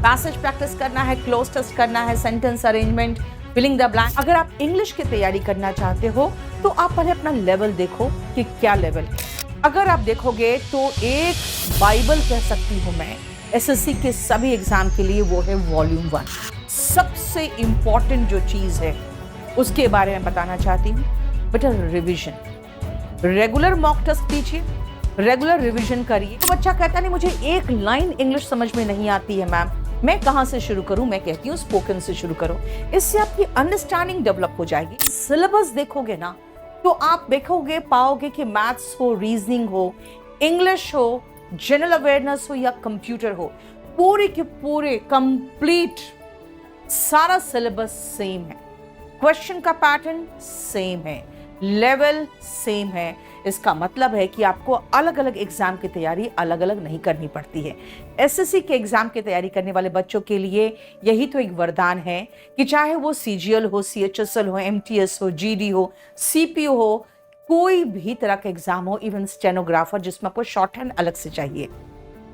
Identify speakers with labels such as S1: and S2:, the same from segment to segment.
S1: Passage practice करना है, close test करना है, sentence arrangement, filling the blank. अगर आप इंग्लिश की तैयारी करना चाहते हो तो आप पहले अपना लेवल देखो कि क्या लेवल है। अगर आप देखोगे तो एक बाइबल कह सकती हूं मैं एसएससी के सभी एग्जाम के लिए, वो है वॉल्यूम 1। सबसे इंपॉर्टेंट जो चीज है उसके बारे में बताना चाहती हूँ, बेटा रिवीजन। रेगुलर मॉक टेस्ट दीजिए, रेगुलर रिवीजन करिए। तो बच्चा कहता नहीं मुझे एक लाइन इंग्लिश समझ में नहीं आती है मैम, मैं कहां से शुरू करूं? मैं कहती हूँ स्पोकन से शुरू करो, इससे आपकी अंडरस्टैंडिंग डेवलप हो जाएगी। सिलेबस देखोगे ना तो आप देखोगे पाओगे कि मैथ्स हो, रीजनिंग हो, इंग्लिश हो, जनरल अवेयरनेस हो या कंप्यूटर हो, पूरे के पूरे कंप्लीट सारा सिलेबस सेम है, क्वेश्चन का पैटर्न सेम है, लेवल सेम है। इसका मतलब है कि आपको अलग अलग एग्जाम की तैयारी अलग अलग नहीं करनी पड़ती है। एसएससी के एग्जाम की तैयारी करने वाले बच्चों के लिए यही तो एक वरदान है कि चाहे वो सीजीएल हो, सीएचएसएल हो, एमटीएस हो, जीडी हो, सीपीयू हो, कोई भी तरह का एग्जाम हो, इवन स्टेनोग्राफर जिसमें आपको शॉर्ट हैंड अलग से चाहिए।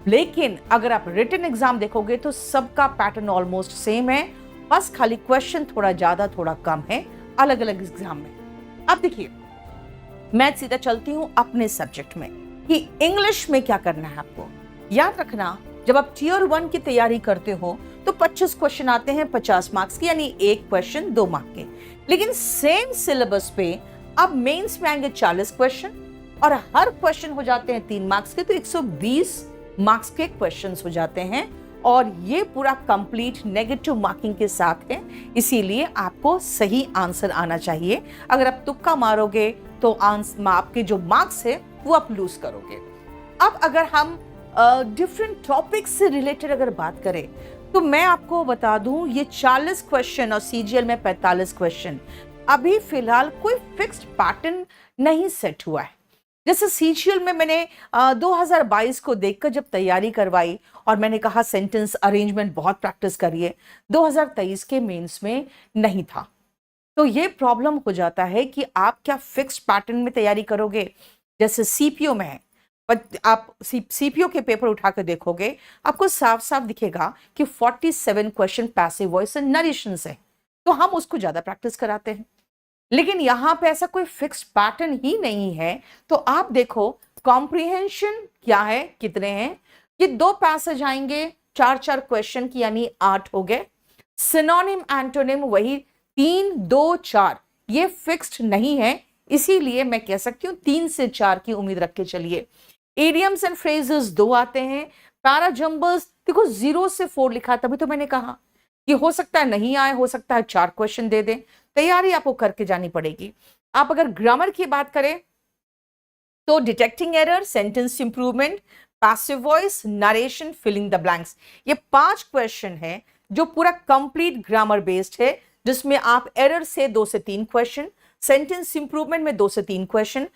S1: लेकिन अगर आप रिटन एग्जाम देखोगे तो सबका पैटर्न ऑलमोस्ट सेम है, बस खाली क्वेश्चन थोड़ा ज्यादा थोड़ा कम है अलग अलग एग्जाम में। अब देखिए मैं सीधा चलती हूं अपने सब्जेक्ट में कि इंग्लिश में क्या करना है आपको। याद रखना जब आप टियर 1 की तैयारी करते हो तो 25 क्वेश्चन आते हैं 50 मार्क्स के, यानी एक क्वेश्चन 2 मार्क के। लेकिन सेम सिलेबस पे अब मेंस में आएंगे 40 क्वेश्चन और हर क्वेश्चन हो जाते हैं 3 मार्क्स के, तो 120 मार्क्स के क्वेश्चंस हो जाते हैं और ये पूरा कंप्लीट नेगेटिव मार्किंग के साथ है। इसीलिए आपको सही आंसर आना चाहिए। अगर आप तुक्का मारोगे तो आपके जो मार्क्स है वो आप लूज करोगे। अब अगर हम डिफरेंट टॉपिक से रिलेटेड अगर बात करें तो मैं आपको बता दूं ये 40 क्वेश्चन और सीजीएल में 45 क्वेश्चन, अभी फिलहाल कोई फिक्स्ड पैटर्न नहीं सेट हुआ है। जैसे सीजीएल में मैंने 2022 को देखकर जब तैयारी करवाई और मैंने कहा सेंटेंस अरेंजमेंट बहुत प्रैक्टिस करिए, 2023 के मेंस में नहीं था। तो ये प्रॉब्लम हो जाता है कि आप क्या फिक्स्ड पैटर्न में तैयारी करोगे। जैसे सीपीओ में है, आप सीपीओ के पेपर उठा कर देखोगे आपको साफ साफ दिखेगा कि 47 question passive voice and narration है, तो हम उसको ज्यादा प्रैक्टिस कराते हैं। लेकिन यहां पे ऐसा कोई फिक्स्ड पैटर्न ही नहीं है। तो आप देखो कॉम्प्रिहेंशन क्या है, कितने हैं, ये 2 पैसेज आएंगे 4-4 क्वेश्चन की, यानी 8 हो गए। सिनोनिम एंटोनिम वही 3, 2, 4, ये फिक्स्ड नहीं है, इसीलिए मैं कह सकती हूँ 3 से 4 की उम्मीद रख के चलिए। इडियम्स एंड फ्रेजेस 2 आते हैं। पैराजम्बल्स देखो 0 से 4 लिखा, तभी तो मैंने कहा कि हो सकता है नहीं आए, हो सकता है 4 क्वेश्चन दे दें। तैयारी आपको करके जानी पड़ेगी। आप अगर ग्रामर की बात करें तो detecting error, sentence improvement, passive voice, narration, filling the blanks, ये 5 क्वेश्चन है जो पूरा कंप्लीट ग्रामर बेस्ड है, जिसमें आप एरर से 2 से 3 क्वेश्चन, सेंटेंस इंप्रूवमेंट में 2 से 3 क्वेश्चन,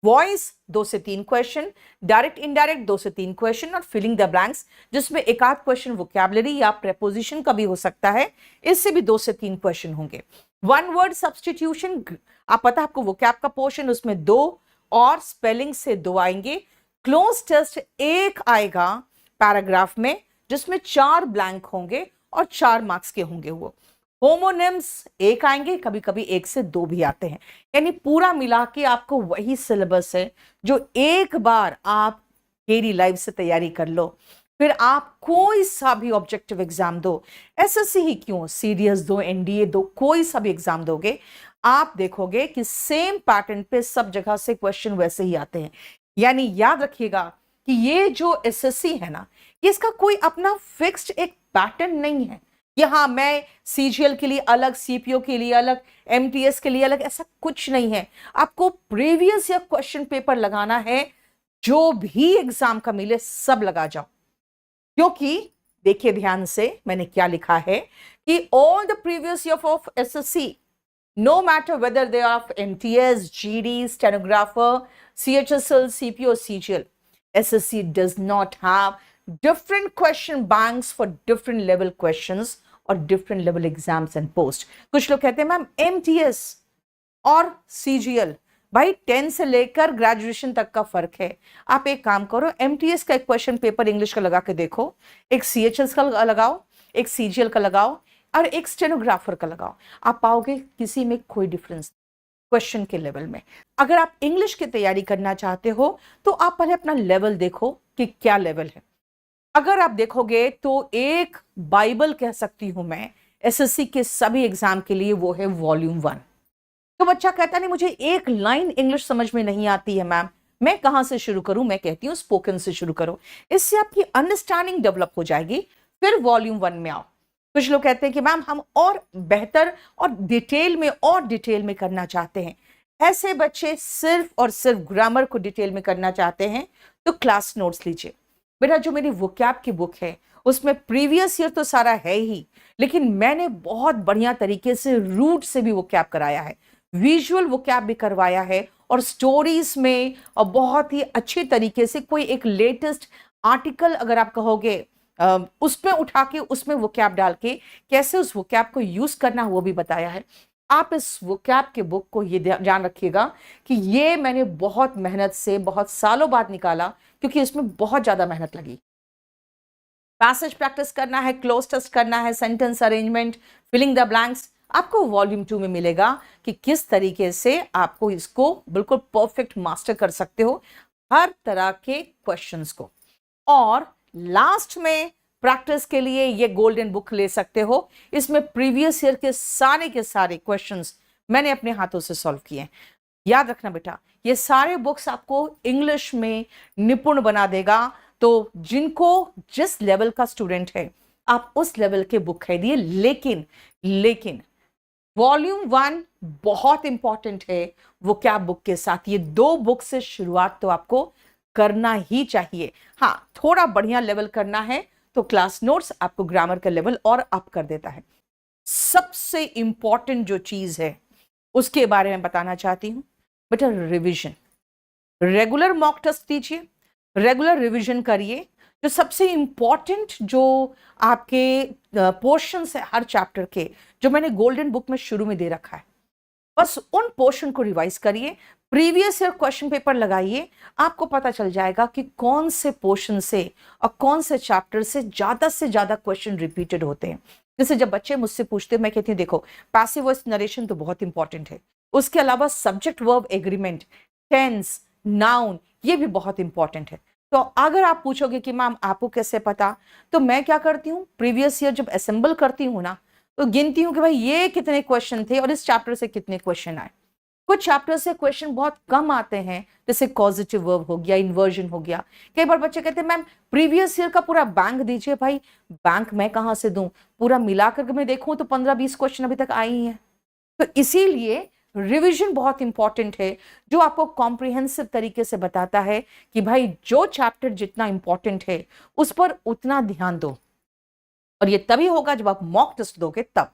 S1: वॉइस 2 से 3 क्वेश्चन, डायरेक्ट इनडायरेक्ट 2 से 3 क्वेश्चन और फिलिंग द ब्लैंक्स जिसमें एक आध क्वेश्चन वोकैबुलरी या प्रेपोजिशन का भी हो सकता है, इससे भी 2 से 3 क्वेश्चन होंगे। वन वर्ड सब्स्टिट्यूशन, आप पता है आपको वोकैब का पोर्शन, उसमें 2 और स्पेलिंग से 2 आएंगे। क्लोज टेस्ट 1 आएगा पैराग्राफ में जिसमें 4 ब्लैंक होंगे और 4 मार्क्स के होंगे। वो होमोनिम्स 1 आएंगे, कभी कभी 1 से 2 भी आते हैं। यानी पूरा मिला के आपको वही सिलेबस है जो एक बार आप डेली लाइफ से तैयारी कर लो, फिर आप कोई सा भी ऑब्जेक्टिव एग्जाम दो, एसएससी ही क्यों, सीडीएस दो, एनडीए दो, कोई सा भी एग्जाम दोगे, आप देखोगे कि सेम पैटर्न पे सब जगह से क्वेश्चन वैसे ही आते हैं। यानी याद रखिएगा कि ये जो एसएससी है ना, इसका कोई अपना फिक्स्ड एक पैटर्न नहीं है कि हाँ मैं सीजीएल के लिए अलग, सीपीओ के लिए अलग, एमटीएस के लिए अलग, ऐसा कुछ नहीं है। आपको प्रीवियस या क्वेश्चन पेपर लगाना है, जो भी एग्जाम का मिले सब लगा जाओ। क्योंकि देखिए ध्यान से मैंने क्या लिखा है कि all the previous year of SSC, no matter whether they are of MTS, GD, stenographer, CHSL, CPO, CGL, SSC does not have different question banks for different level questions or different level exams and post. कुछ लोग कहते हैं ma'am MTS और CGL, भाई 10 से लेकर graduation तक का फर्क है। आप एक काम करो, MTS का एक क्वेश्चन पेपर इंग्लिश का लगा के देखो, एक CHS का लगाओ, एक सीजीएल का लगाओ और एक स्टेनोग्राफर का लगाओ, आप पाओगे किसी में कोई डिफरेंस क्वेश्चन के लेवल में। अगर आप इंग्लिश की तैयारी करना चाहते हो तो आप पहले अपना लेवल देखो कि क्या लेवल है। अगर आप देखोगे तो एक बाइबल कह सकती हूं मैं एसएससी के सभी एग्जाम के लिए, वो है वॉल्यूम 1। तो बच्चा कहता नहीं मुझे एक लाइन इंग्लिश समझ में नहीं आती है मैम, मैं कहां से शुरू करूं? मैं कहती हूं स्पोकन से शुरू करो, इससे आपकी अंडरस्टैंडिंग डेवलप हो जाएगी, फिर वॉल्यूम 1 में आओ। कुछ लोग कहते हैं कि मैम हम और बेहतर और डिटेल में करना चाहते हैं। ऐसे बच्चे सिर्फ और सिर्फ ग्रामर को डिटेल में करना चाहते हैं तो क्लास नोट्स लीजिए। बेटा जो मेरी वोकैब की बुक है उसमें प्रीवियस ईयर तो सारा है ही, लेकिन मैंने बहुत बढ़िया तरीके से रूट से भी वोकैब कराया है, विजुअल वोकैब भी करवाया है, और स्टोरीज में और बहुत ही अच्छे तरीके से कोई एक लेटेस्ट आर्टिकल अगर आप कहोगे उसमें उठा के उसमें वोकैब डाल के कैसे उस वोकैब को यूज करना वो भी बताया है। आप इस वोकैब के बुक को ये ध्यान रखिएगा कि ये मैंने बहुत मेहनत से बहुत सालों बाद निकाला, क्योंकि इसमें बहुत ज्यादा मेहनत लगी। पैसेज प्रैक्टिस करना है, क्लोज टेस्ट करना है, sentence arrangement, filling the blanks, आपको वॉल्यूम 2 में मिलेगा कि किस तरीके से आपको इसको बिल्कुल परफेक्ट मास्टर कर सकते हो हर तरह के क्वेश्चंस को। और लास्ट में प्रैक्टिस के लिए ये गोल्डन बुक ले सकते हो, इसमें प्रीवियस ईयर के सारे क्वेश्चंस मैंने अपने हाथों से सॉल्व किए। याद रखना बेटा, ये सारे बुक्स आपको इंग्लिश में निपुण बना देगा, तो जिनको जिस लेवल का स्टूडेंट है आप उस लेवल के बुक खरीदिए। लेकिन वॉल्यूम 1 बहुत इंपॉर्टेंट है वो क्या बुक के साथ, ये 2 बुक से शुरुआत तो आपको करना ही चाहिए। हाँ, थोड़ा बढ़िया लेवल करना है तो क्लास नोट्स आपको ग्रामर का लेवल और अप कर देता है। सबसे इंपॉर्टेंट जो चीज है उसके बारे में बताना चाहती हूं बेटा, रिवीजन। रेगुलर मॉक टेस्ट दीजिए, रेगुलर रिवीजन करिए। जो सबसे इंपॉर्टेंट जो आपके पोर्शन है हर चैप्टर के, जो मैंने गोल्डन बुक में शुरू में दे रखा है, बस उन पोर्शन को रिवाइज करिए, प्रीवियस ईयर क्वेश्चन पेपर लगाइए, आपको पता चल जाएगा कि कौन से पोर्शन से और कौन से चैप्टर से ज्यादा क्वेश्चन रिपीटेड होते हैं। जैसे जब बच्चे मुझसे पूछते हैं, मैं कहती हूँ देखो पैसिव वॉइस नरेशन तो बहुत इंपॉर्टेंट है, उसके अलावा subject verb agreement, tense, noun, ये भी बहुत इंपॉर्टेंट है। तो अगर आप पूछोगे कि मैम आपको कैसे पता, तो मैं क्या करती हूँ, प्रीवियस ईयर जब असेंबल करती हूँ ना तो गिनती हूँ कि भाई ये कितने क्वेश्चन थे और इस चैप्टर से कितने क्वेश्चन आए। कुछ चैप्टर से क्वेश्चन बहुत कम आते हैं, जैसे कॉजेटिव वर्ब हो गया, इन्वर्जन हो गया। कई बार बच्चे कहते हैं मैम प्रीवियस ईयर का पूरा बैंक दीजिए। भाई बैंक मैं कहां से दूं, पूरा मिलाकर मैं देखूं तो 15-20 क्वेश्चन अभी तक आए ही हैं। तो इसीलिए रिवीजन बहुत इंपॉर्टेंट है, जो आपको कॉम्प्रिहेंसिव तरीके से बताता है कि भाई जो चैप्टर जितना इंपॉर्टेंट है उस पर उतना ध्यान दो, और ये तभी होगा जब आप मॉक टेस्ट दोगे तब।